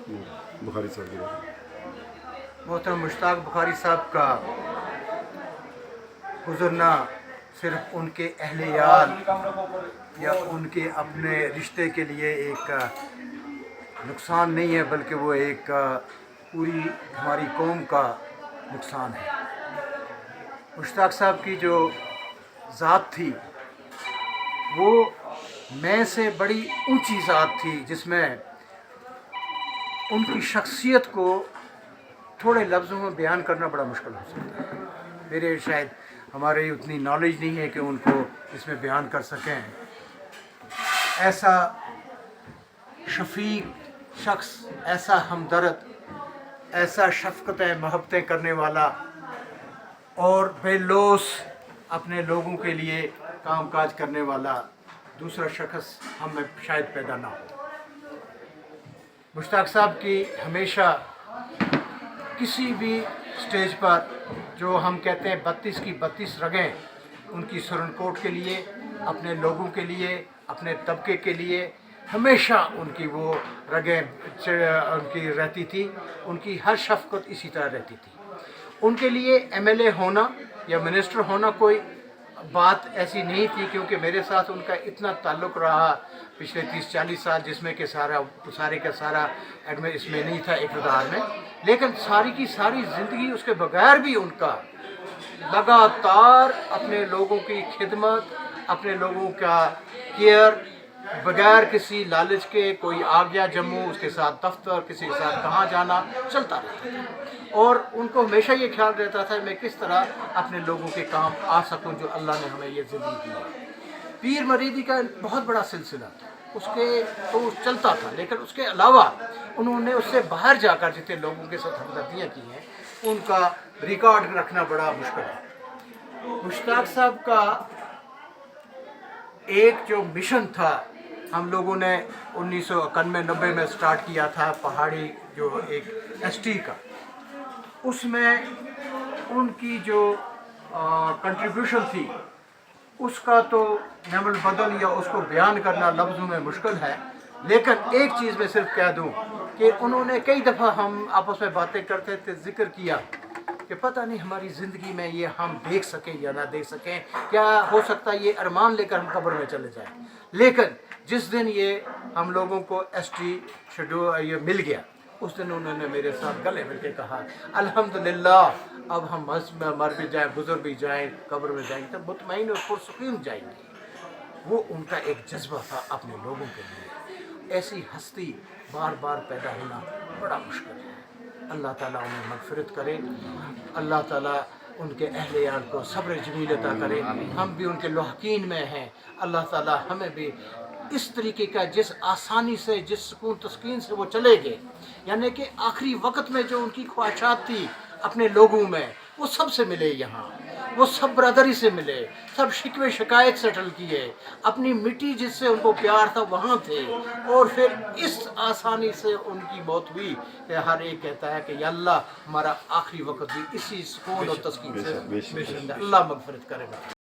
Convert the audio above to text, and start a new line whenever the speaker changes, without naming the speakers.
بخاری صاحب کے بارے میں۔
محترم مشتاق بخاری صاحب کا گزرنا صرف ان کے اہلیال یا ان کے اپنے رشتے کے لیے ایک نقصان نہیں ہے، بلکہ وہ ایک پوری ہماری قوم کا نقصان ہے۔ مشتاق صاحب کی جو ذات تھی وہ میں سے بڑی اونچی ذات تھی، جس میں ان کی شخصیت کو تھوڑے لفظوں میں بیان کرنا بڑا مشکل ہو سکتا ہے۔ میرے شاید ہمارے اتنی نالج نہیں ہے کہ ان کو اس میں بیان کر سکیں۔ ایسا شفیق شخص، ایسا ہمدرد، ایسا شفقت محبتیں کرنے والا اور بے لوث اپنے لوگوں کے لیے کام کاج کرنے والا دوسرا شخص ہم میں شاید پیدا نہ ہو۔ مشتاق صاحب کی ہمیشہ کسی بھی سٹیج پر جو ہم کہتے ہیں 32 کی 32 رگیں ان کی سرن کوٹ کے لیے، اپنے لوگوں کے لیے، اپنے طبقے کے لیے ہمیشہ ان کی وہ رگیں ان کی رہتی تھی، ان کی ہر شفقت اسی طرح رہتی تھی۔ ان کے لیے ایم ایل اے ہونا یا منسٹر ہونا کوئی بات ایسی نہیں تھی، کیونکہ میرے ساتھ ان کا اتنا تعلق رہا پچھلے 30-40 سال، جس میں کہ سارے کا سارا اس میں نہیں تھا اقتدار میں، لیکن ساری کی ساری زندگی اس کے بغیر بھی ان کا لگاتار اپنے لوگوں کی خدمت، اپنے لوگوں کا کیئر، بغیر کسی لالچ کے، کوئی آ گیا جموں اس کے ساتھ دفتر، کسی کے ساتھ کہاں جانا، چلتا رہتا تھا۔ اور ان کو ہمیشہ یہ خیال رہتا تھا میں کس طرح اپنے لوگوں کے کام آ سکوں جو اللہ نے ہمیں یہ زندگی دی ہے۔ پیر مریدی کا بہت بڑا سلسلہ تھا، اس کے تو چلتا تھا، لیکن اس کے علاوہ انہوں نے اس سے باہر جا کر جتنے لوگوں کے ساتھ ہمدردیاں کی ہیں ان کا ریکارڈ رکھنا بڑا مشکل ہے۔ مشتاق صاحب کا ایک جو مشن تھا، ہم لوگوں نے 1991-90 میں سٹارٹ کیا تھا، پہاڑی جو ایک ایس ٹی کا، اس میں ان کی جو کنٹریبیوشن تھی اس کا تو نعم البدل یا اس کو بیان کرنا لفظوں میں مشکل ہے، لیکن ایک چیز میں صرف کہہ دوں کہ انہوں نے کئی دفعہ ہم آپس میں باتیں کرتے تھے، ذکر کیا کہ پتہ نہیں ہماری زندگی میں یہ ہم دیکھ سکیں یا نہ دیکھ سکیں، کیا ہو سکتا ہے یہ ارمان لے کر ہم قبر میں چلے جائیں۔ لیکن جس دن یہ ہم لوگوں کو ایس ٹی شیڈول یہ مل گیا، اس دن انہوں نے میرے ساتھ گلے مل کے کہا الحمدللہ اب ہم مر بھی جائیں، گزر بھی جائیں، قبر میں جائیں گے تو مطمئن اور پرسکون جائیں گے۔ وہ ان کا ایک جذبہ تھا اپنے لوگوں کے لیے۔ ایسی ہستی بار بار پیدا ہونا بڑا مشکل ہے۔ اللہ تعالیٰ انہیں مغفرت کرے، اللہ تعالیٰ ان کے اہلیال کو صبر جمیل عطا کرے۔ ہم بھی ان کے لحقین میں ہیں، اللہ تعالیٰ ہمیں بھی اس طریقے کا جس آسانی سے، جس سکون تسکین سے وہ چلے گئے، یعنی کہ آخری وقت میں جو ان کی خواہشات تھی اپنے لوگوں میں، وہ سب سے ملے یہاں، وہ سب برادری سے ملے، سب شکوے شکایت سیٹل کیے، اپنی مٹی جس سے ان کو پیار تھا وہاں تھے، اور پھر اس آسانی سے ان کی موت ہوئی کہ ہر ایک کہتا ہے کہ یا اللہ ہمارا آخری وقت بھی اسی سکون اور تسکین سے، اللہ مغفرت کرے گا۔